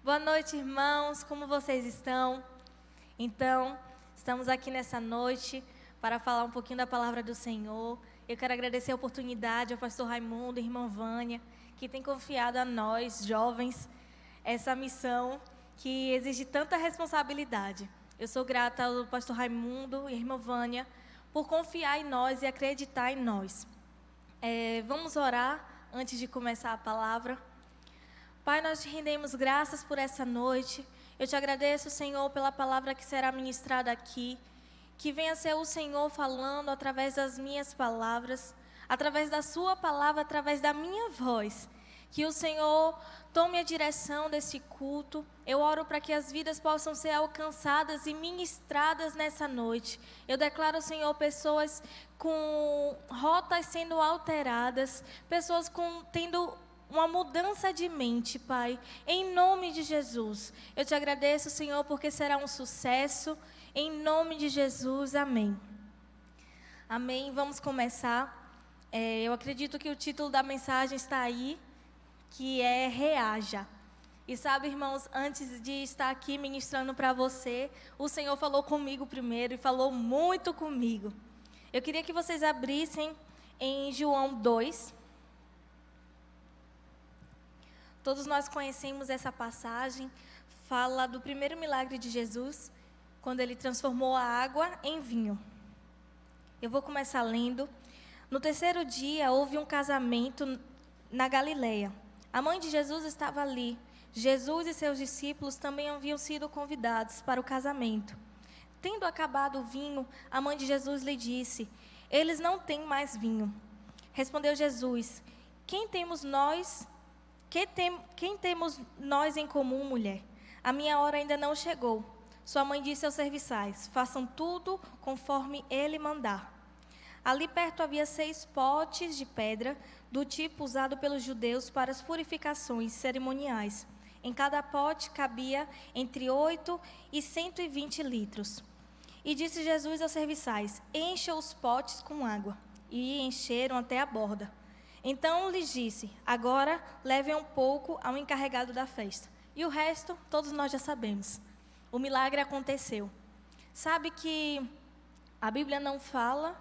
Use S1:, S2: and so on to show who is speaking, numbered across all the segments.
S1: Boa noite, irmãos. Como vocês estão? Então, estamos aqui nessa noite para falar um pouquinho da palavra do Senhor. Eu quero agradecer a oportunidade ao pastor Raimundo e irmã Vânia, que tem confiado a nós, jovens, essa missão que exige tanta responsabilidade. Eu sou grata ao pastor Raimundo e irmã Vânia por confiar em nós e acreditar em nós. Vamos orar antes de começar a palavra. Pai, nós te rendemos graças por essa noite. Eu te agradeço, Senhor, pela palavra que será ministrada aqui. Que venha ser o Senhor falando através das minhas palavras, através da sua palavra, através da minha voz. Que o Senhor tome a direção desse culto. Eu oro para que as vidas possam ser alcançadas e ministradas nessa noite. Eu declaro, Senhor, pessoas com rotas sendo alteradas, pessoas tendo uma mudança de mente, Pai, em nome de Jesus. Eu te agradeço, Senhor, porque será um sucesso, em nome de Jesus, amém. Amém, vamos começar. Eu acredito que o título da mensagem está aí, que é Reaja. E sabe, irmãos, antes de estar aqui ministrando para você, o Senhor falou comigo primeiro e falou muito comigo. Eu queria que vocês abrissem em João 2. Todos nós conhecemos essa passagem, fala do primeiro milagre de Jesus, quando ele transformou a água em vinho. Eu vou começar lendo. No terceiro dia, houve um casamento na Galileia. A mãe de Jesus estava ali. Jesus e seus discípulos também haviam sido convidados para o casamento. Tendo acabado o vinho, a mãe de Jesus lhe disse: "Eles não têm mais vinho." Respondeu Jesus: Quem temos nós em comum, mulher? A minha hora ainda não chegou. Sua mãe disse aos serviçais: façam tudo conforme ele mandar. Ali perto havia 6 potes de pedra, do tipo usado pelos judeus para as purificações cerimoniais. Em cada pote cabia entre 8 e 120 litros. E disse Jesus aos serviçais: encha os potes com água. E encheram até a borda. Então lhes disse: agora levem um pouco ao encarregado da festa. E o resto, todos nós já sabemos. O milagre aconteceu. Sabe que a Bíblia não fala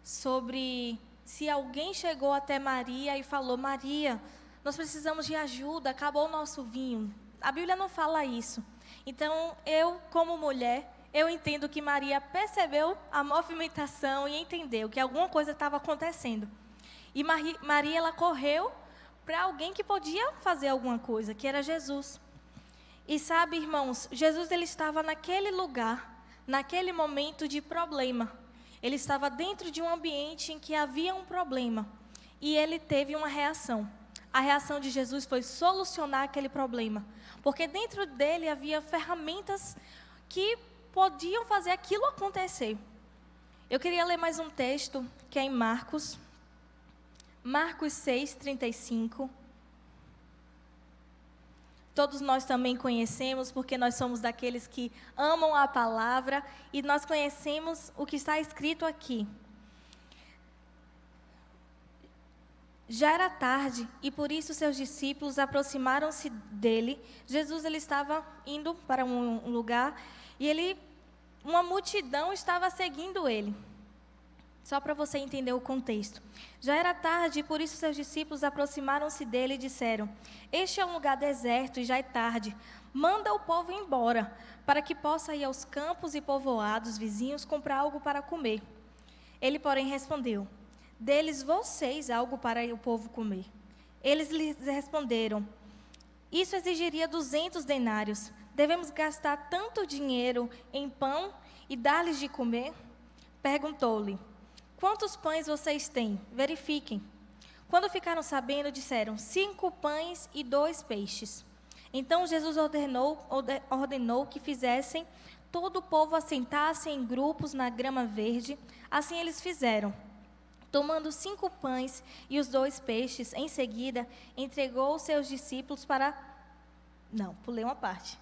S1: sobre se alguém chegou até Maria e falou: Maria, nós precisamos de ajuda, acabou o nosso vinho. A Bíblia não fala isso. Então, eu, como mulher, eu entendo que Maria percebeu a movimentação e entendeu que alguma coisa estava acontecendo. E Maria, ela correu para alguém que podia fazer alguma coisa, que era Jesus. E sabe, irmãos, Jesus ele estava naquele lugar, naquele momento de problema. Ele estava dentro de um ambiente em que havia um problema. E ele teve uma reação. A reação de Jesus foi solucionar aquele problema. Porque dentro dele havia ferramentas que podiam fazer aquilo acontecer. Eu queria ler mais um texto, que é em Marcos 6:35. Todos nós também conhecemos, porque nós somos daqueles que amam a palavra e nós conhecemos o que está escrito aqui. Já era tarde e por isso seus discípulos aproximaram-se dele. Jesus ele estava indo para um lugar e uma multidão estava seguindo ele. Só para você entender o contexto. Já era tarde e por isso seus discípulos aproximaram-se dele e disseram: este é um lugar deserto e já é tarde. Manda o povo embora, para que possa ir aos campos e povoados vizinhos comprar algo para comer. Ele, porém, respondeu: deles vocês algo para o povo comer. Eles lhes responderam: isso exigiria 200 denários. Devemos gastar tanto dinheiro em pão e dar-lhes de comer? Perguntou-lhe: quantos pães vocês têm? Verifiquem. Quando ficaram sabendo, disseram: 5 pães e 2 peixes. Então Jesus ordenou que fizessem todo o povo assentasse em grupos na grama verde. Assim eles fizeram. Tomando 5 pães e os 2 peixes, em seguida entregou os seus discípulos para... Não, pulei uma parte.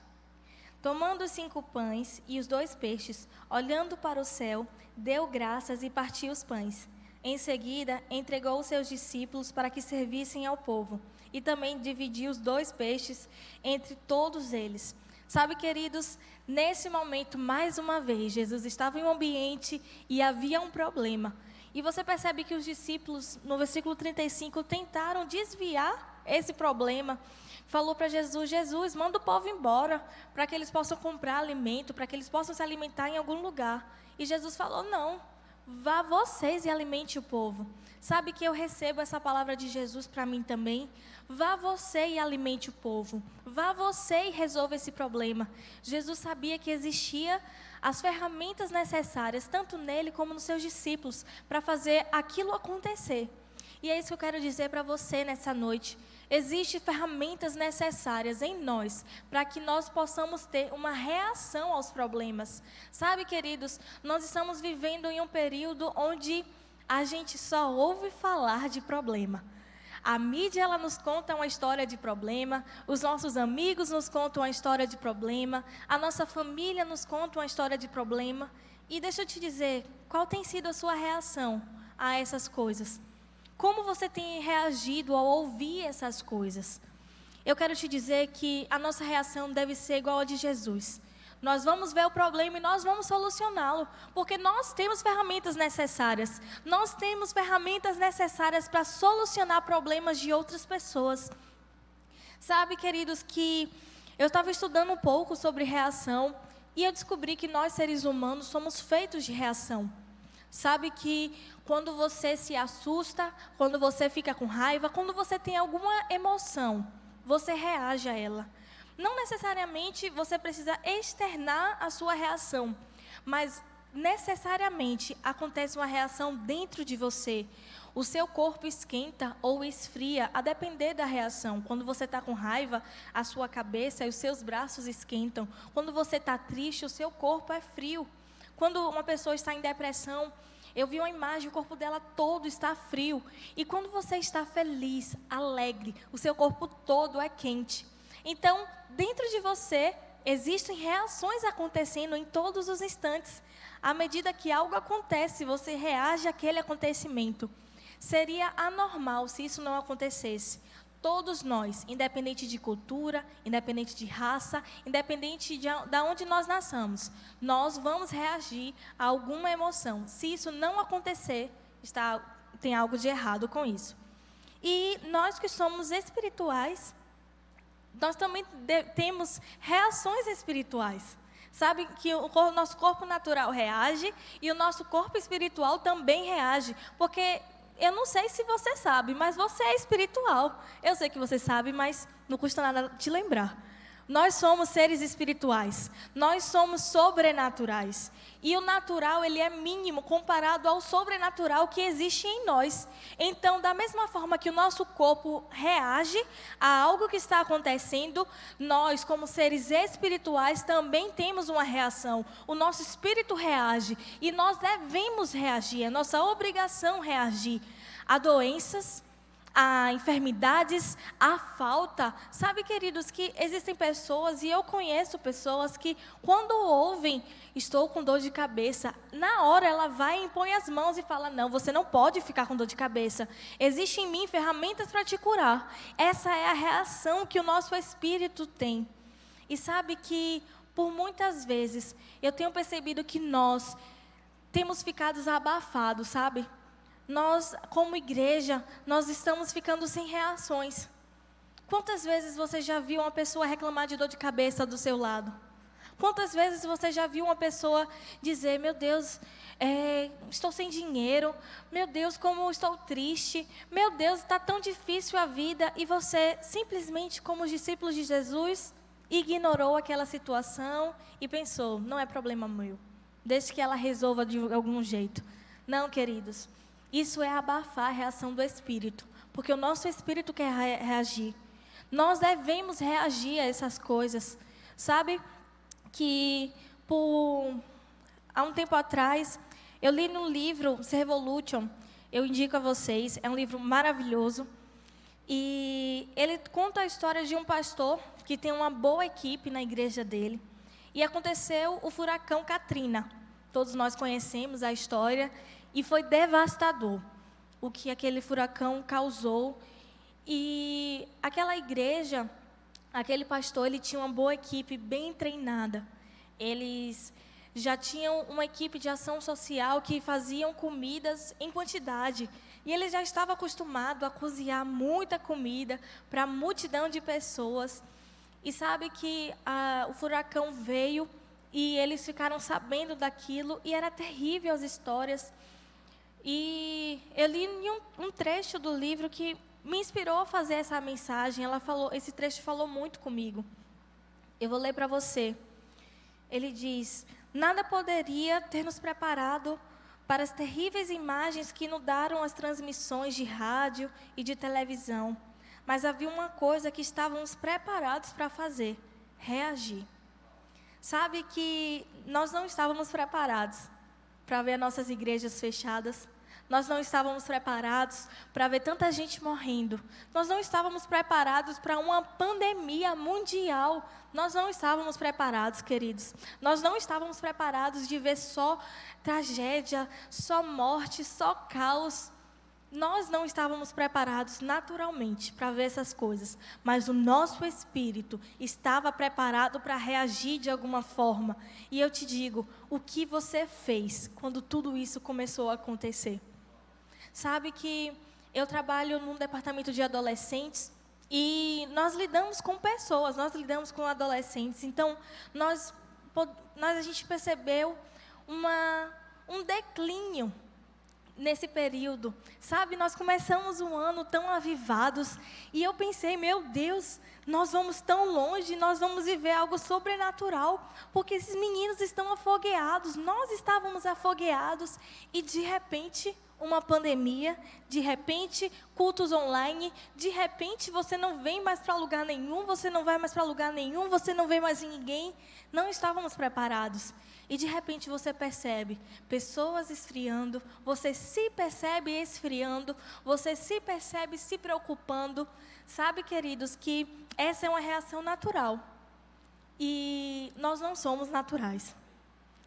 S1: Tomando os 5 pães e os 2 peixes, olhando para o céu, deu graças e partiu os pães. Em seguida, entregou os seus discípulos para que servissem ao povo. e também dividir os 2 peixes entre todos eles. Sabe, queridos, nesse momento, mais uma vez, Jesus estava em um ambiente e havia um problema. E você percebe que os discípulos, no versículo 35, tentaram desviar esse problema. Falou para Jesus: Jesus, manda o povo embora, para que eles possam comprar alimento, para que eles possam se alimentar em algum lugar. E Jesus falou: não, vá vocês e alimente o povo. Sabe que eu recebo essa palavra de Jesus para mim também? Vá você e alimente o povo. Vá você e resolva esse problema. Jesus sabia que existia as ferramentas necessárias, tanto nele como nos seus discípulos, para fazer aquilo acontecer. E é isso que eu quero dizer para você nessa noite. Existem ferramentas necessárias em nós, para que nós possamos ter uma reação aos problemas. Sabe, queridos, nós estamos vivendo em um período onde a gente só ouve falar de problema. A mídia, ela nos conta uma história de problema, os nossos amigos nos contam uma história de problema, a nossa família nos conta uma história de problema. E deixa eu te dizer, qual tem sido a sua reação a essas coisas? Como você tem reagido ao ouvir essas coisas? Eu quero te dizer que a nossa reação deve ser igual a de Jesus. Nós vamos ver o problema e nós vamos solucioná-lo, porque nós temos ferramentas necessárias. Nós temos ferramentas necessárias para solucionar problemas de outras pessoas. Sabe, queridos, que eu estava estudando um pouco sobre reação e eu descobri que nós, seres humanos, somos feitos de reação. Sabe que quando você se assusta, quando você fica com raiva, quando você tem alguma emoção, você reage a ela. Não necessariamente você precisa externar a sua reação, mas necessariamente acontece uma reação dentro de você. O seu corpo esquenta ou esfria, a depender da reação. Quando você está com raiva, a sua cabeça e os seus braços esquentam. Quando você está triste, o seu corpo é frio. Quando uma pessoa está em depressão, eu vi uma imagem, o corpo dela todo está frio. E quando você está feliz, alegre, o seu corpo todo é quente. Então, dentro de você, existem reações acontecendo em todos os instantes. À medida que algo acontece, você reage àquele acontecimento. Seria anormal se isso não acontecesse. Todos nós, independente de cultura, independente de raça, independente de onde nós nasçamos, nós vamos reagir a alguma emoção. Se isso não acontecer, tem algo de errado com isso. E nós que somos espirituais, nós também temos reações espirituais. Sabe que o nosso corpo natural reage e o nosso corpo espiritual também reage. Porque eu não sei se você sabe, mas você é espiritual. Eu sei que você sabe, mas não custa nada te lembrar. Nós somos seres espirituais. Nós somos sobrenaturais. E o natural, ele é mínimo comparado ao sobrenatural que existe em nós. Então, da mesma forma que o nosso corpo reage a algo que está acontecendo, nós, como seres espirituais, também temos uma reação. O nosso espírito reage e nós devemos reagir. É nossa obrigação reagir a doenças, a enfermidades, a falta. Sabe, queridos, que existem pessoas, e eu conheço pessoas que quando ouvem, estou com dor de cabeça, na hora ela vai e impõe as mãos e fala: não, você não pode ficar com dor de cabeça. Existe em mim ferramentas para te curar. Essa é a reação que o nosso espírito tem. E sabe que, por muitas vezes, eu tenho percebido que nós temos ficado abafados, sabe? Nós, como igreja, nós estamos ficando sem reações. Quantas vezes você já viu uma pessoa reclamar de dor de cabeça do seu lado? Quantas vezes você já viu uma pessoa dizer: meu Deus, estou sem dinheiro, meu Deus, como estou triste, meu Deus, está tão difícil a vida, e você simplesmente, como os discípulos de Jesus, ignorou aquela situação e pensou: não é problema meu, deixe que ela resolva de algum jeito. Não, queridos. Isso é abafar a reação do Espírito, porque o nosso Espírito quer reagir. Nós devemos reagir a essas coisas. Sabe que há um tempo atrás, eu li no livro Servolution, eu indico a vocês, é um livro maravilhoso. E ele conta a história de um pastor que tem uma boa equipe na igreja dele. E aconteceu o furacão Katrina. Todos nós conhecemos a história. E foi devastador o que aquele furacão causou. E aquela igreja, aquele pastor, ele tinha uma boa equipe, bem treinada. Eles já tinham uma equipe de ação social que faziam comidas em quantidade. E ele já estava acostumado a cozinhar muita comida para multidão de pessoas. E sabe que o furacão veio e eles ficaram sabendo daquilo e era terrível as histórias. E eu li em um trecho do livro que me inspirou a fazer essa mensagem. Esse trecho falou muito comigo. Eu vou ler para você. Ele diz: nada poderia ter nos preparado para as terríveis imagens que inundaram as transmissões de rádio e de televisão. Mas havia uma coisa que estávamos preparados para fazer: reagir. Sabe que nós não estávamos preparados para ver nossas igrejas fechadas. Nós não estávamos preparados para ver tanta gente morrendo. Nós não estávamos preparados para uma pandemia mundial. Nós não estávamos preparados, queridos. Nós não estávamos preparados de ver só tragédia, só morte, só caos. Nós não estávamos preparados naturalmente para ver essas coisas, mas o nosso espírito estava preparado para reagir de alguma forma. E eu te digo, o que você fez quando tudo isso começou a acontecer? Sabe que eu trabalho num departamento de adolescentes e nós lidamos com pessoas, nós lidamos com adolescentes. Então, a gente percebeu um declínio nesse período, sabe? Nós começamos um ano tão avivados e eu pensei, meu Deus, nós vamos tão longe, nós vamos viver algo sobrenatural, porque esses meninos estão afogueados, nós estávamos afogueados e de repente uma pandemia, de repente cultos online, de repente você não vem mais para lugar nenhum, você não vai mais para lugar nenhum, você não vê mais em ninguém. Não estávamos preparados. E de repente você percebe pessoas esfriando, você se percebe esfriando, você se percebe se preocupando. Sabe, queridos, que essa é uma reação natural. E nós não somos naturais.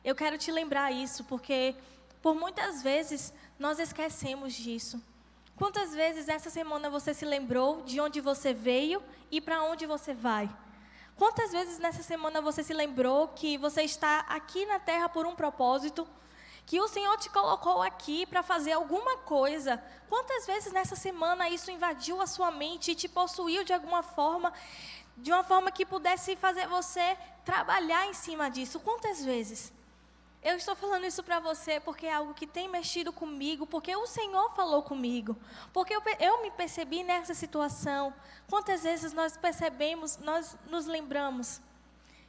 S1: Eu quero te lembrar isso, porque por muitas vezes nós esquecemos disso. Quantas vezes essa semana você se lembrou de onde você veio e para onde você vai? Quantas vezes nessa semana você se lembrou que você está aqui na terra por um propósito, que o Senhor te colocou aqui para fazer alguma coisa? Quantas vezes nessa semana isso invadiu a sua mente e te possuiu de alguma forma, de uma forma que pudesse fazer você trabalhar em cima disso? Quantas vezes? Eu estou falando isso para você porque é algo que tem mexido comigo, porque o Senhor falou comigo, porque eu me percebi nessa situação. Quantas vezes nós percebemos, nós nos lembramos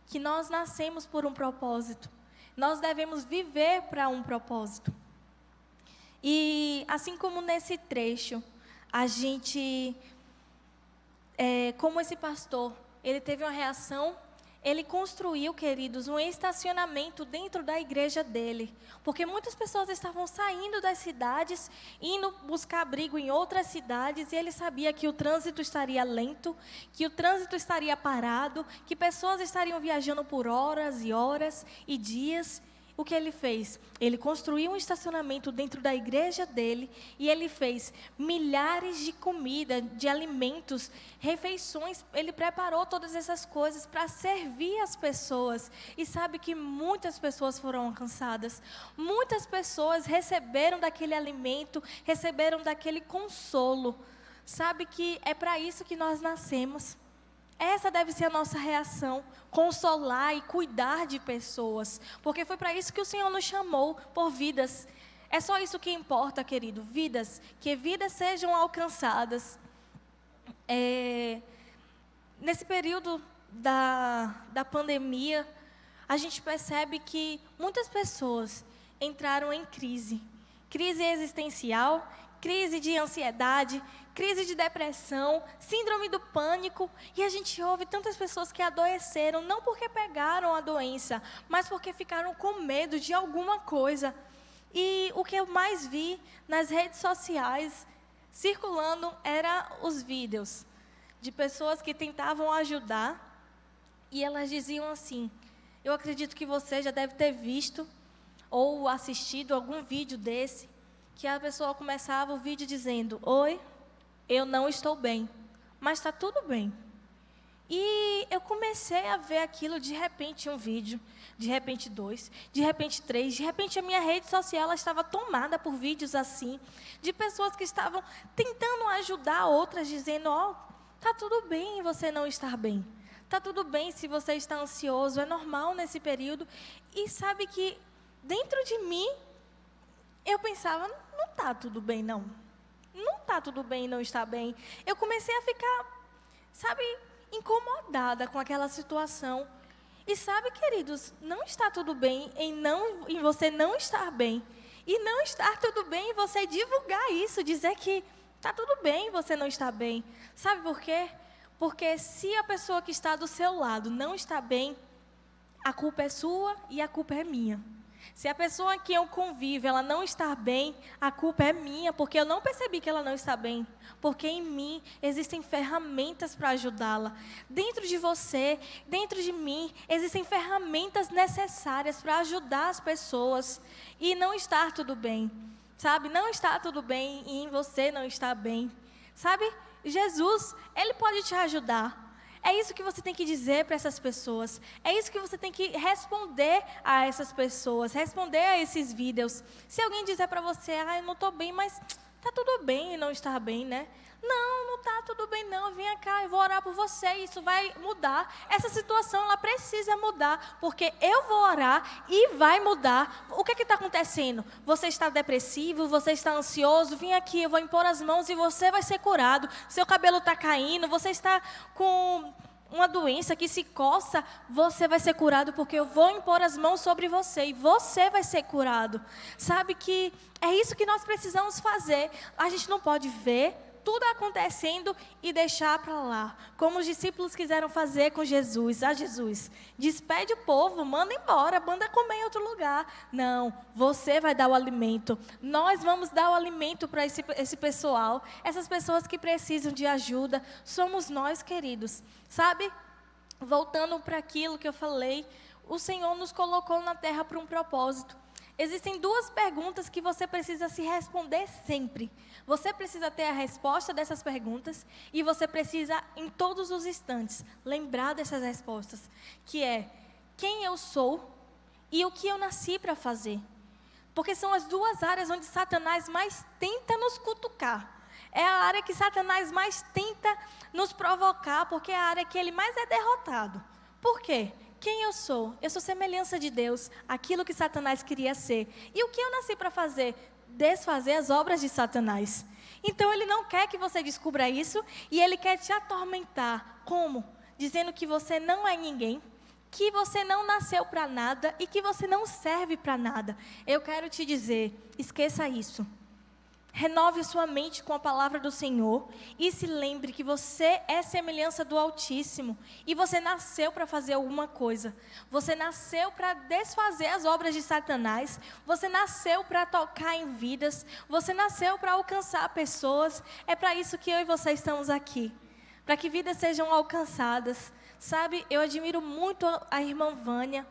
S1: que nós nascemos por um propósito, nós devemos viver para um propósito. E assim como nesse trecho, a gente, como esse pastor, ele teve uma reação. Ele construiu, queridos, um estacionamento dentro da igreja dele. Porque muitas pessoas estavam saindo das cidades, indo buscar abrigo em outras cidades, e ele sabia que o trânsito estaria lento, que o trânsito estaria parado, que pessoas estariam viajando por horas e horas e dias. O que ele fez? Ele construiu um estacionamento dentro da igreja dele e ele fez milhares de comida, de alimentos, refeições. Ele preparou todas essas coisas para servir as pessoas. E sabe que muitas pessoas foram alcançadas. Muitas pessoas receberam daquele alimento, receberam daquele consolo. Sabe que é para isso que nós nascemos. Essa deve ser a nossa reação, consolar e cuidar de pessoas, porque foi para isso que o Senhor nos chamou, por vidas. É só isso que importa, querido, vidas, que vidas sejam alcançadas. Nesse período da pandemia, a gente percebe que muitas pessoas entraram em crise existencial, crise de ansiedade, crise de depressão, síndrome do pânico, e a gente ouve tantas pessoas que adoeceram, não porque pegaram a doença, mas porque ficaram com medo de alguma coisa. E o que eu mais vi nas redes sociais circulando era os vídeos de pessoas que tentavam ajudar, e elas diziam assim: eu acredito que você já deve ter visto ou assistido algum vídeo desse, que a pessoa começava o vídeo dizendo: oi, eu não estou bem, mas está tudo bem. E eu comecei a ver aquilo, de repente um vídeo, de repente 2, de repente 3, de repente a minha rede social ela estava tomada por vídeos assim, de pessoas que estavam tentando ajudar outras, dizendo, tá tudo bem você não estar bem, tá tudo bem se você está ansioso, é normal nesse período. E sabe que dentro de mim, eu pensava, não tá tudo bem não, não tá tudo bem não está bem. Eu comecei a ficar, sabe, incomodada com aquela situação. E sabe, queridos, não está tudo bem em você não estar bem. E não estar tudo bem em você divulgar isso, dizer que está tudo bem você não estar bem. Sabe por quê? Porque se a pessoa que está do seu lado não está bem, a culpa é sua e a culpa é minha. Se a pessoa que eu convivo, ela não está bem, a culpa é minha, porque eu não percebi que ela não está bem. Porque em mim existem ferramentas para ajudá-la. Dentro de você, dentro de mim, existem ferramentas necessárias para ajudar as pessoas. E não estar tudo bem, sabe? Não está tudo bem e em você não está bem. Sabe? Jesus, Ele pode te ajudar. É isso que você tem que dizer para essas pessoas. É isso que você tem que responder a essas pessoas, responder a esses vídeos. Se alguém dizer para você, eu não estou bem, mas está tudo bem e não estar bem, né? Não está tudo bem não, venha cá, eu vou orar por você, isso vai mudar. Essa situação, ela precisa mudar, porque eu vou orar e vai mudar. O que está acontecendo? Você está depressivo, você está ansioso, vem aqui, eu vou impor as mãos e você vai ser curado. Seu cabelo está caindo, você está com uma doença que se coça, você vai ser curado, porque eu vou impor as mãos sobre você e você vai ser curado. Sabe que é isso que nós precisamos fazer. A gente não pode ver tudo acontecendo e deixar para lá, como os discípulos quiseram fazer com Jesus. Jesus, despede o povo, manda embora, manda comer em outro lugar. Não, você vai dar o alimento. Nós vamos dar o alimento para esse pessoal, essas pessoas que precisam de ajuda. Somos nós, queridos. Sabe, voltando para aquilo que eu falei, o Senhor nos colocou na terra para um propósito. Existem duas perguntas que você precisa se responder sempre. Você precisa ter a resposta dessas perguntas e você precisa, em todos os instantes, lembrar dessas respostas. Que é, quem eu sou e o que eu nasci para fazer. Porque são as duas áreas onde Satanás mais tenta nos cutucar. É a área que Satanás mais tenta nos provocar, porque é a área que ele mais é derrotado. Por quê? Quem eu sou? Eu sou semelhança de Deus, aquilo que Satanás queria ser. E o que eu nasci para fazer? Desfazer as obras de Satanás. Então ele não quer que você descubra isso e ele quer te atormentar. Como? Dizendo que você não é ninguém, que você não nasceu para nada e que você não serve para nada. Eu quero te dizer, esqueça isso. Renove a sua mente com a palavra do Senhor e se lembre que você é semelhança do Altíssimo e você nasceu para fazer alguma coisa. Você nasceu para desfazer as obras de Satanás, você nasceu para tocar em vidas, você nasceu para alcançar pessoas. É para isso que eu e você estamos aqui, para que vidas sejam alcançadas. Sabe, eu admiro muito a irmã Vânia.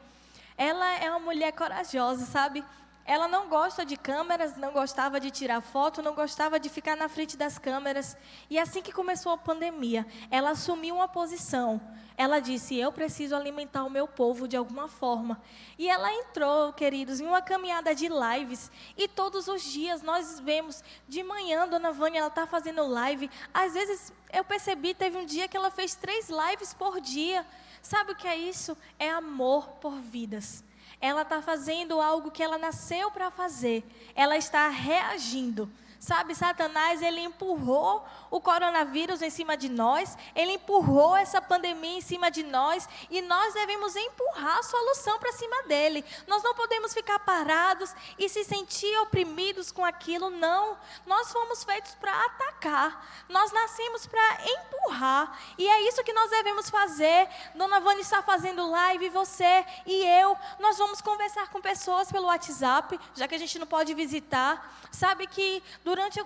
S1: Ela é uma mulher corajosa, sabe? Ela não gosta de câmeras, não gostava de tirar foto, não gostava de ficar na frente das câmeras. E assim que começou a pandemia, ela assumiu uma posição. Ela disse, eu preciso alimentar o meu povo de alguma forma. E ela entrou, queridos, em uma caminhada de lives. E todos os dias nós vemos, de manhã, Dona Vânia, ela está fazendo live. Às vezes, eu percebi, teve um dia que ela fez 3 lives por dia. Sabe o que é isso? É amor por vidas. Ela está fazendo algo que ela nasceu para fazer. Ela está reagindo. Sabe, Satanás, ele empurrou o coronavírus em cima de nós, ele empurrou essa pandemia em cima de nós, e nós devemos empurrar a solução para cima dele. Nós não podemos ficar parados e se sentir oprimidos com aquilo, não. Nós fomos feitos para atacar, nós nascemos para empurrar, e é isso que nós devemos fazer. Dona Vânia está fazendo live, você e eu, nós vamos conversar com pessoas pelo WhatsApp, já que a gente não pode visitar. Sabe que durante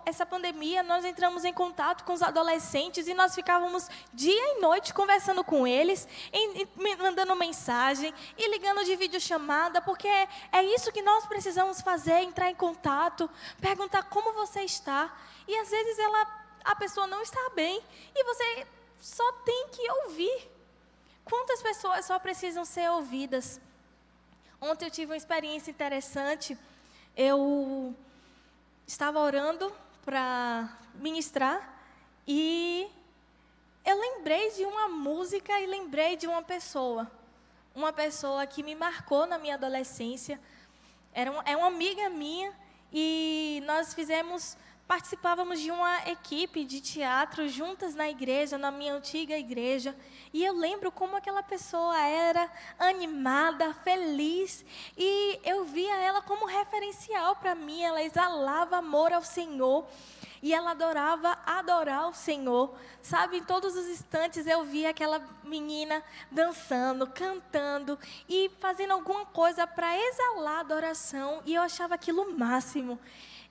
S1: essa pandemia, nós entramos em contato com os adolescentes e nós ficávamos dia e noite conversando com eles, mandando mensagem e ligando de videochamada, porque é isso que nós precisamos fazer, entrar em contato, perguntar como você está. E às vezes ela a pessoa não está bem e você só tem que ouvir. Quantas pessoas só precisam ser ouvidas? Ontem eu tive uma experiência interessante. Eu estava orando para ministrar e eu lembrei de uma música e lembrei de uma pessoa que me marcou na minha adolescência. É uma amiga minha e nós participávamos de uma equipe de teatro juntas na igreja, na minha antiga igreja. E eu lembro como aquela pessoa era animada, feliz. E eu via ela como referencial para mim. Ela exalava amor ao Senhor. E ela adorava adorar o Senhor. Sabe, em todos os instantes eu via aquela menina dançando, cantando e fazendo alguma coisa para exalar a adoração. E eu achava aquilo o máximo.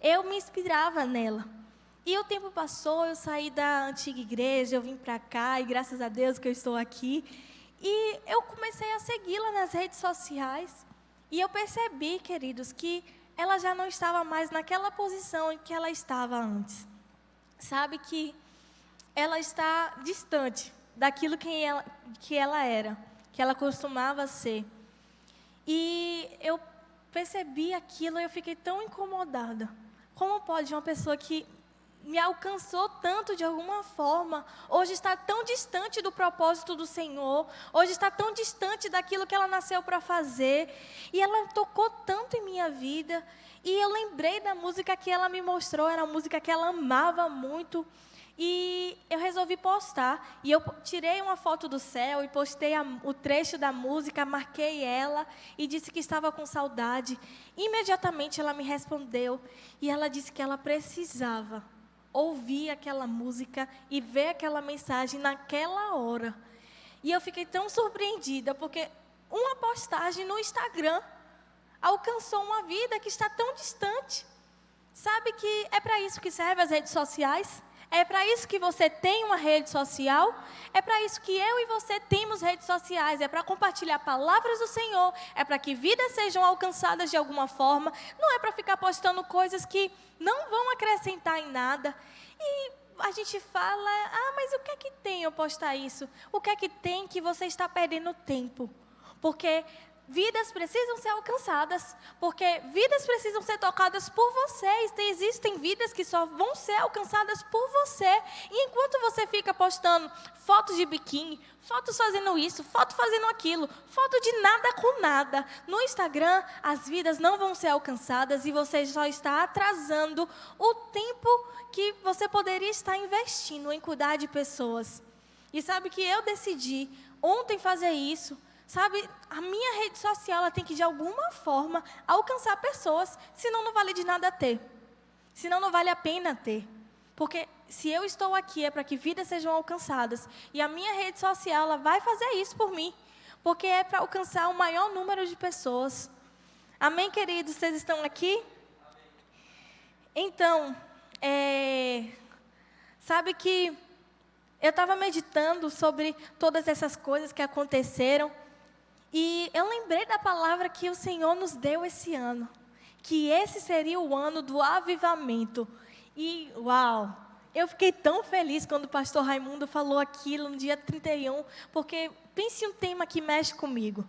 S1: Eu me inspirava nela. E o tempo passou, eu saí da antiga igreja, eu vim para cá e graças a Deus que eu estou aqui. E eu comecei a segui-la nas redes sociais. E eu percebi, queridos, que ela já não estava mais naquela posição em que ela estava antes. Sabe que ela está distante daquilo que ela era, que ela costumava ser. E eu percebi aquilo e eu fiquei tão incomodada. Como pode uma pessoa que me alcançou tanto de alguma forma, hoje está tão distante do propósito do Senhor, hoje está tão distante daquilo que ela nasceu para fazer, e ela tocou tanto em minha vida, e eu lembrei da música que ela me mostrou, era uma música que ela amava muito, e eu resolvi postar, e eu tirei uma foto do céu e postei o trecho da música, marquei ela e disse que estava com saudade. Imediatamente ela me respondeu e ela disse que ela precisava ouvir aquela música e ver aquela mensagem naquela hora. E eu fiquei tão surpreendida, porque uma postagem no Instagram alcançou uma vida que está tão distante. Sabe que é para isso que servem as redes sociais? É para isso que você tem uma rede social? É para isso que eu e você temos redes sociais. É para compartilhar palavras do Senhor. É para que vidas sejam alcançadas de alguma forma. Não é para ficar postando coisas que não vão acrescentar em nada. E a gente fala, mas o que é que tem eu postar isso? O que é que tem que você está perdendo tempo? Porque vidas precisam ser alcançadas, porque vidas precisam ser tocadas por vocês. Existem vidas que só vão ser alcançadas por você. E enquanto você fica postando fotos de biquíni, fotos fazendo isso, foto fazendo aquilo, foto de nada com nada, no Instagram, as vidas não vão ser alcançadas e você só está atrasando o tempo que você poderia estar investindo em cuidar de pessoas. E sabe que eu decidi ontem fazer isso. Sabe, a minha rede social ela tem que de alguma forma alcançar pessoas, senão não vale de nada ter. Senão não vale a pena ter. Porque se eu estou aqui é para que vidas sejam alcançadas. E a minha rede social ela vai fazer isso por mim. Porque é para alcançar o maior número de pessoas. Amém, queridos? Vocês estão aqui? Então, sabe que eu estava meditando sobre todas essas coisas que aconteceram. E eu lembrei da palavra que o Senhor nos deu esse ano. Que esse seria o ano do avivamento. E, uau! Eu fiquei tão feliz quando o pastor Raimundo falou aquilo no dia 31. Porque pense em um tema que mexe comigo.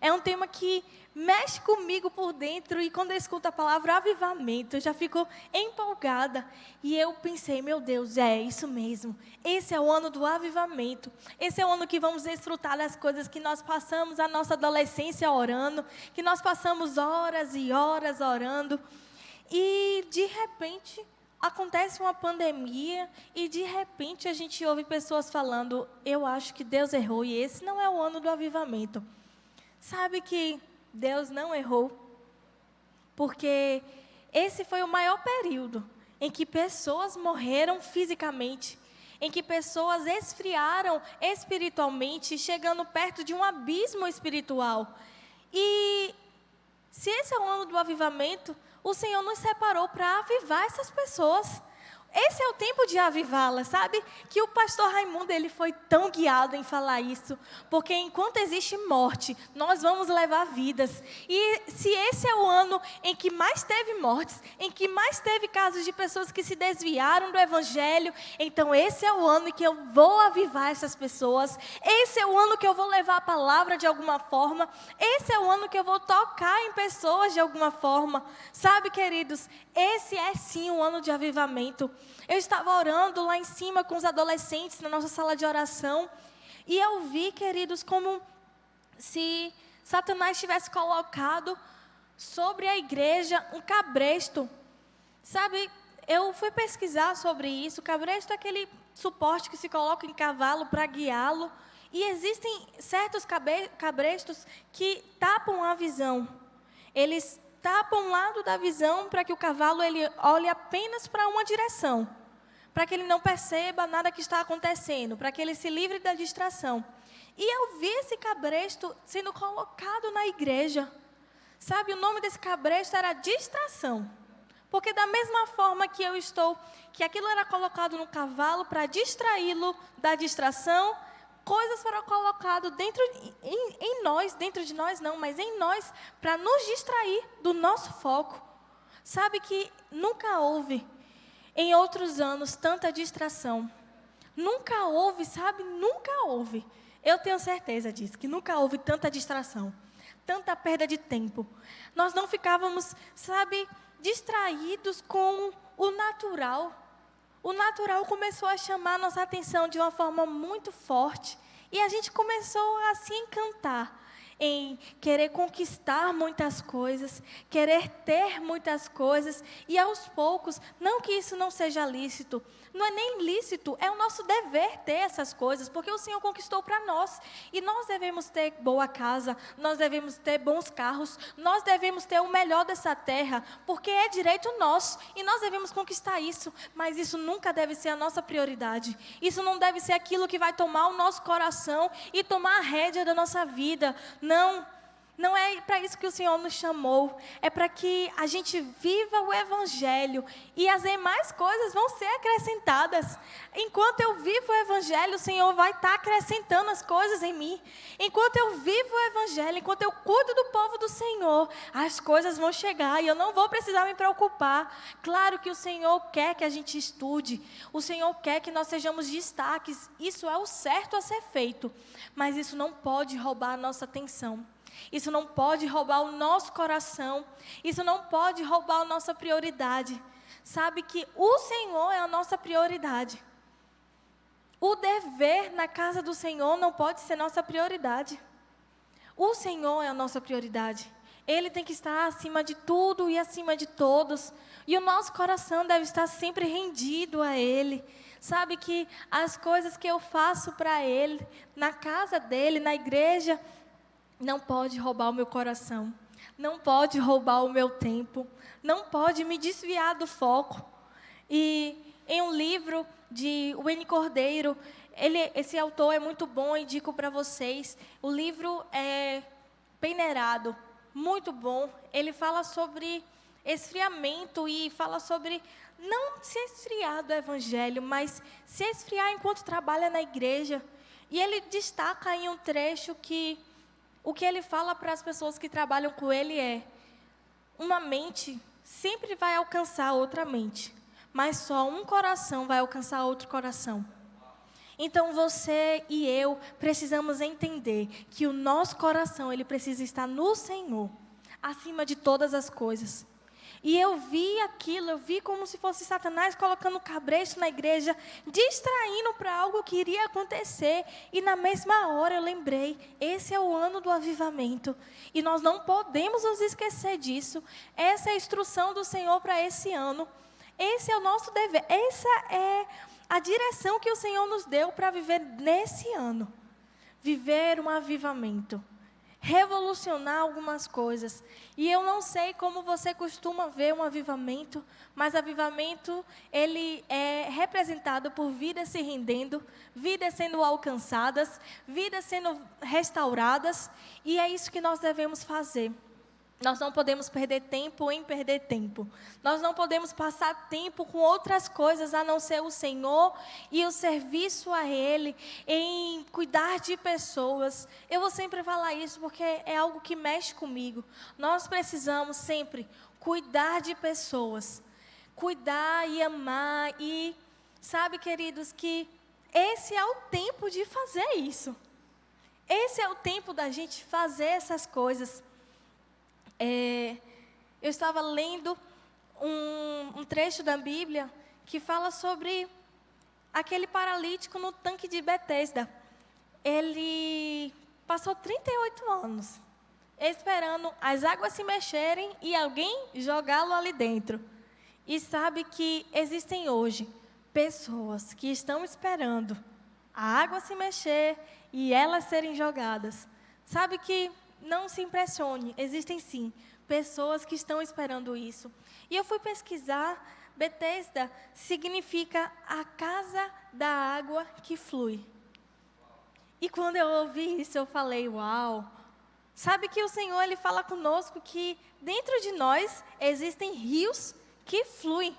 S1: É um tema que mexe comigo por dentro. E quando eu escuto a palavra avivamento, eu já fico empolgada. E eu pensei, meu Deus, é isso mesmo. Esse é o ano do avivamento. Esse é o ano que vamos desfrutar das coisas que nós passamos a nossa adolescência orando. Que nós passamos horas e horas orando. E de repente acontece uma pandemia. E de repente a gente ouve pessoas falando, eu acho que Deus errou. E esse não é o ano do avivamento. Sabe que Deus não errou, porque esse foi o maior período em que pessoas morreram fisicamente, em que pessoas esfriaram espiritualmente, chegando perto de um abismo espiritual. E se esse é o ano do avivamento, o Senhor nos separou para avivar essas pessoas. esse é o tempo de avivá-la, sabe? Que o pastor Raimundo, ele foi tão guiado em falar isso, porque enquanto existe morte, nós vamos levar vidas. E se esse é o ano em que mais teve mortes, em que mais teve casos de pessoas que se desviaram do evangelho, então esse é o ano em que eu vou avivar essas pessoas, esse é o ano que eu vou levar a palavra de alguma forma, esse é o ano que eu vou tocar em pessoas de alguma forma. Sabe, queridos, esse é sim um ano de avivamento. Eu estava orando lá em cima com os adolescentes na nossa sala de oração, e eu vi, queridos, como se Satanás tivesse colocado sobre a igreja um cabresto. Sabe, eu fui pesquisar sobre isso. O cabresto é aquele suporte que se coloca em cavalo para guiá-lo. E existem certos cabrestos que tapam a visão. Eles tapam um lado da visão para que o cavalo ele olhe apenas para uma direção, para que ele não perceba nada que está acontecendo, para que ele se livre da distração. E eu vi esse cabresto sendo colocado na igreja. Sabe, o nome desse cabresto era distração. Porque da mesma forma que aquilo era colocado no cavalo para distraí-lo da distração, coisas foram colocadas em nós, dentro de nós não, mas em nós, para nos distrair do nosso foco. Sabe que nunca houve, em outros anos, tanta distração. Nunca houve, sabe? Nunca houve. Eu tenho certeza disso, que nunca houve tanta distração, tanta perda de tempo. Nós não ficávamos, sabe, distraídos com o natural. O natural começou a chamar nossa atenção de uma forma muito forte. E a gente começou a se encantar em querer conquistar muitas coisas, querer ter muitas coisas. E aos poucos, não que isso não seja lícito, não é nem lícito, é o nosso dever ter essas coisas, porque o Senhor conquistou para nós. E nós devemos ter boa casa, nós devemos ter bons carros, nós devemos ter o melhor dessa terra, porque é direito nosso e nós devemos conquistar isso. Mas isso nunca deve ser a nossa prioridade. Isso não deve ser aquilo que vai tomar o nosso coração e tomar a rédea da nossa vida. Não é para isso que o Senhor nos chamou. É para que a gente viva o Evangelho e as demais coisas vão ser acrescentadas. Enquanto eu vivo o Evangelho, o Senhor vai estar acrescentando as coisas em mim. Enquanto eu vivo o Evangelho, enquanto eu cuido do povo do Senhor, as coisas vão chegar e eu não vou precisar me preocupar. Claro que o Senhor quer que a gente estude, o Senhor quer que nós sejamos destaques. Isso é o certo a ser feito, mas isso não pode roubar a nossa atenção. Isso não pode roubar o nosso coração. Isso não pode roubar a nossa prioridade. Sabe que o Senhor é a nossa prioridade. O dever na casa do Senhor não pode ser nossa prioridade. O Senhor é a nossa prioridade. Ele tem que estar acima de tudo e acima de todos. E o nosso coração deve estar sempre rendido a Ele. Sabe que as coisas que eu faço para Ele, na casa dEle, na igreja, não pode roubar o meu coração, não pode roubar o meu tempo, não pode me desviar do foco. E em um livro de Wayne Cordeiro, esse autor é muito bom, indico para vocês. O livro é peneirado, muito bom. Ele fala sobre esfriamento e fala sobre não se esfriar do evangelho, mas se esfriar enquanto trabalha na igreja. E ele destaca em um trecho que o que ele fala para as pessoas que trabalham com ele é: uma mente sempre vai alcançar outra mente, mas só um coração vai alcançar outro coração. Então você e eu precisamos entender que o nosso coração, ele precisa estar no Senhor, acima de todas as coisas. E eu vi aquilo, eu vi como se fosse Satanás colocando cabresto na igreja, distraindo para algo que iria acontecer. E na mesma hora eu lembrei, esse é o ano do avivamento. E nós não podemos nos esquecer disso. Essa é a instrução do Senhor para esse ano. Esse é o nosso dever, essa é a direção que o Senhor nos deu para viver nesse ano. Viver um avivamento. Revolucionar algumas coisas. E eu não sei como você costuma ver um avivamento, mas avivamento, ele é representado por vidas se rendendo, vidas sendo alcançadas, vidas sendo restauradas, e é isso que nós devemos fazer. Nós não podemos perder tempo em perder tempo. Nós não podemos passar tempo com outras coisas a não ser o Senhor e o serviço a Ele, em cuidar de pessoas. Eu vou sempre falar isso porque é algo que mexe comigo. Nós precisamos sempre cuidar de pessoas. Cuidar e amar. E sabe, queridos, que esse é o tempo de fazer isso. Esse é o tempo da gente fazer essas coisas. Eu estava lendo um trecho da Bíblia que fala sobre aquele paralítico no tanque de Betesda. Ele passou 38 anos esperando as águas se mexerem e alguém jogá-lo ali dentro. E sabe que existem hoje pessoas que estão esperando a água se mexer e elas serem jogadas. Sabe que não se impressione, existem sim pessoas que estão esperando isso. E eu fui pesquisar, Betesda significa a casa da água que flui. E quando eu ouvi isso, eu falei, uau! Sabe que o Senhor, Ele fala conosco que dentro de nós existem rios que fluem.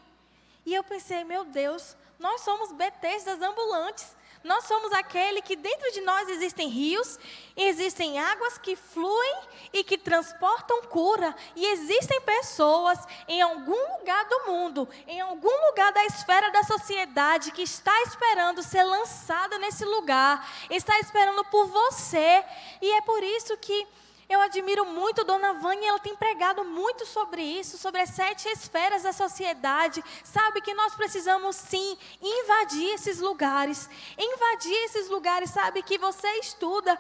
S1: E eu pensei, meu Deus, nós somos Betesdas ambulantes. Nós somos aquele que dentro de nós existem rios, existem águas que fluem e que transportam cura. E existem pessoas em algum lugar do mundo, em algum lugar da esfera da sociedade que está esperando ser lançada nesse lugar, está esperando por você. E é por isso que eu admiro muito Dona Vânia, ela tem pregado muito sobre isso, sobre as 7 esferas da sociedade. Sabe que nós precisamos sim invadir esses lugares. Invadir esses lugares, sabe que você estuda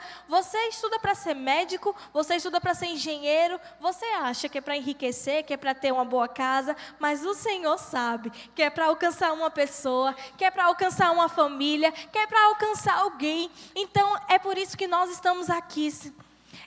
S1: para ser médico, você estuda para ser engenheiro, você acha que é para enriquecer, que é para ter uma boa casa, mas o Senhor sabe que é para alcançar uma pessoa, que é para alcançar uma família, que é para alcançar alguém. Então é por isso que nós estamos aqui.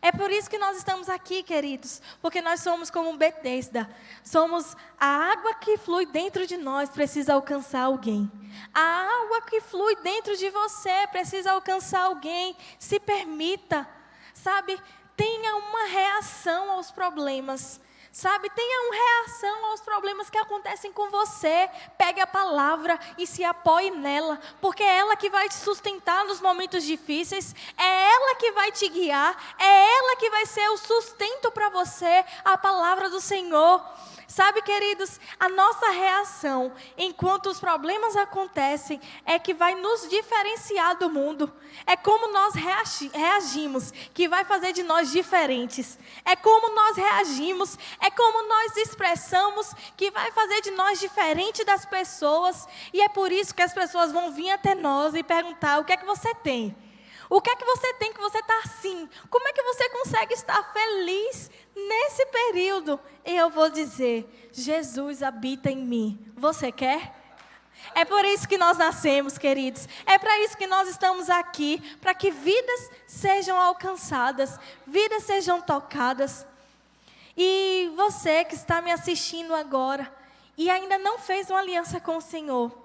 S1: É por isso que nós estamos aqui, queridos, porque nós somos como Betesda. Somos a água que flui dentro de nós, precisa alcançar alguém. A água que flui dentro de você precisa alcançar alguém. Se permita, sabe, tenha uma reação aos problemas. Sabe, tenha uma reação aos problemas que acontecem com você. Pegue a palavra e se apoie nela, porque é ela que vai te sustentar nos momentos difíceis, é ela que vai te guiar, é ela que vai ser o sustento para você, a palavra do Senhor. Sabe, queridos, a nossa reação enquanto os problemas acontecem é que vai nos diferenciar do mundo. É como nós reagimos que vai fazer de nós diferentes. É como nós reagimos, é como nós expressamos que vai fazer de nós diferente das pessoas. E é por isso que as pessoas vão vir até nós e perguntar: o que é que você tem? O que é que você tem que você está assim? Como é que você consegue estar feliz nesse período? E eu vou dizer: Jesus habita em mim. Você quer? É por isso que nós nascemos, queridos. É para isso que nós estamos aqui. Para que vidas sejam alcançadas, vidas sejam tocadas. E você que está me assistindo agora e ainda não fez uma aliança com o Senhor,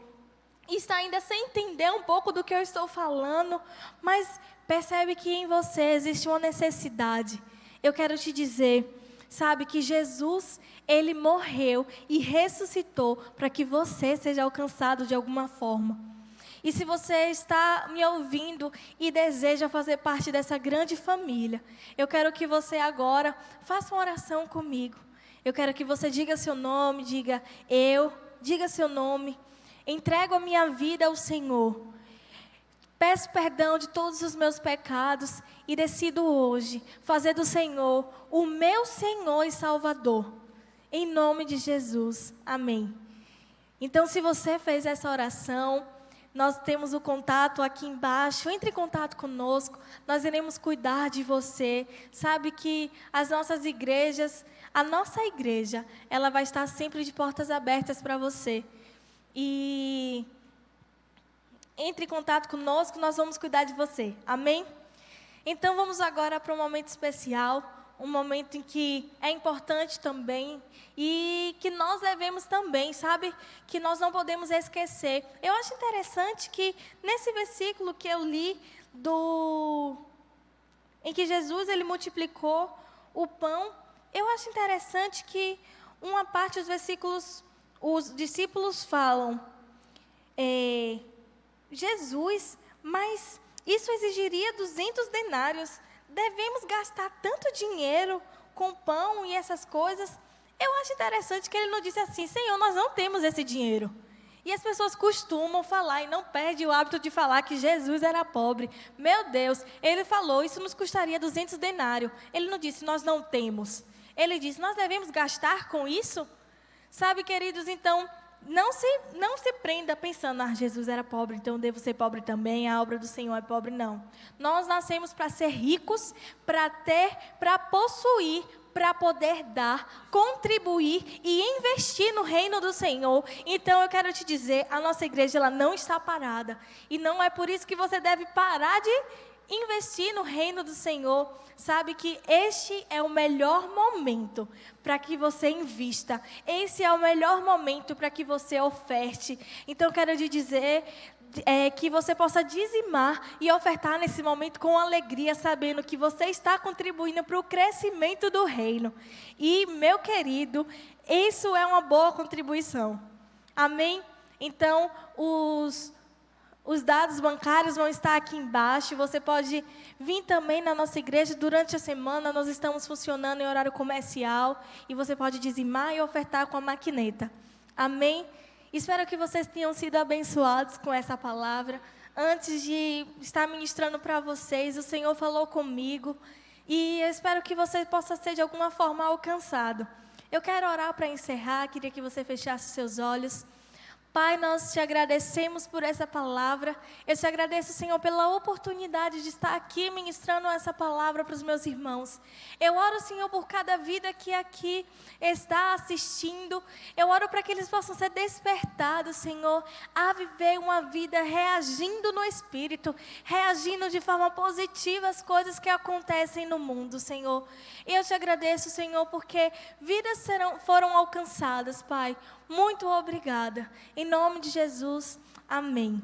S1: e está ainda sem entender um pouco do que eu estou falando, mas percebe que em você existe uma necessidade. Eu quero te dizer, sabe, que Jesus, Ele morreu e ressuscitou para que você seja alcançado de alguma forma. E se você está me ouvindo e deseja fazer parte dessa grande família, eu quero que você agora faça uma oração comigo. Eu quero que você diga seu nome, diga seu nome. Entrego a minha vida ao Senhor. Peço perdão de todos os meus pecados e decido hoje fazer do Senhor o meu Senhor e Salvador. Em nome de Jesus. Amém. Então, se você fez essa oração, nós temos o contato aqui embaixo. Entre em contato conosco. Nós iremos cuidar de você. Sabe que as nossas igrejas, a nossa igreja, ela vai estar sempre de portas abertas para você. E entre em contato conosco, nós vamos cuidar de você. Amém? Então vamos agora para um momento especial, um momento em que é importante também e que nós devemos também, sabe? Que nós não podemos esquecer. Eu acho interessante que nesse versículo que eu li, em que Jesus ele multiplicou o pão, eu acho interessante que uma parte dos versículos, os discípulos falam, Jesus, mas isso exigiria 200 denários. Devemos gastar tanto dinheiro com pão e essas coisas. Eu acho interessante que ele não disse assim, Senhor, nós não temos esse dinheiro. E as pessoas costumam falar e não perdem o hábito de falar que Jesus era pobre. Meu Deus, ele falou, isso nos custaria 200 denários. Ele não disse, nós não temos. Ele disse, nós devemos gastar com isso? Sabe, queridos, então, não se prenda pensando, Jesus era pobre, então eu devo ser pobre também, a obra do Senhor é pobre, não. Nós nascemos para ser ricos, para ter, para possuir, para poder dar, contribuir e investir no reino do Senhor. Então eu quero te dizer, a nossa igreja ela não está parada. E não é por isso que você deve parar de investir no reino do Senhor. Sabe que este é o melhor momento para que você invista. Esse é o melhor momento para que você oferte. Então eu quero te dizer que você possa dizimar e ofertar nesse momento com alegria, sabendo que você está contribuindo para o crescimento do reino. E, meu querido, isso é uma boa contribuição. Amém? Então, os dados bancários vão estar aqui embaixo. Você pode vir também na nossa igreja durante a semana. Nós estamos funcionando em horário comercial. E você pode dizimar e ofertar com a maquineta. Amém? Espero que vocês tenham sido abençoados com essa palavra. Antes de estar ministrando para vocês, o Senhor falou comigo. E eu espero que você possa ser de alguma forma alcançado. Eu quero orar para encerrar. Queria que você fechasse seus olhos. Pai, nós te agradecemos por essa palavra. Eu te agradeço, Senhor, pela oportunidade de estar aqui ministrando essa palavra para os meus irmãos. Eu oro, Senhor, por cada vida que aqui está assistindo. Eu oro para que eles possam ser despertados, Senhor, a viver uma vida reagindo no Espírito, reagindo de forma positiva às coisas que acontecem no mundo, Senhor. E eu te agradeço, Senhor, porque vidas foram alcançadas, Pai. Muito obrigada. Em nome de Jesus, amém.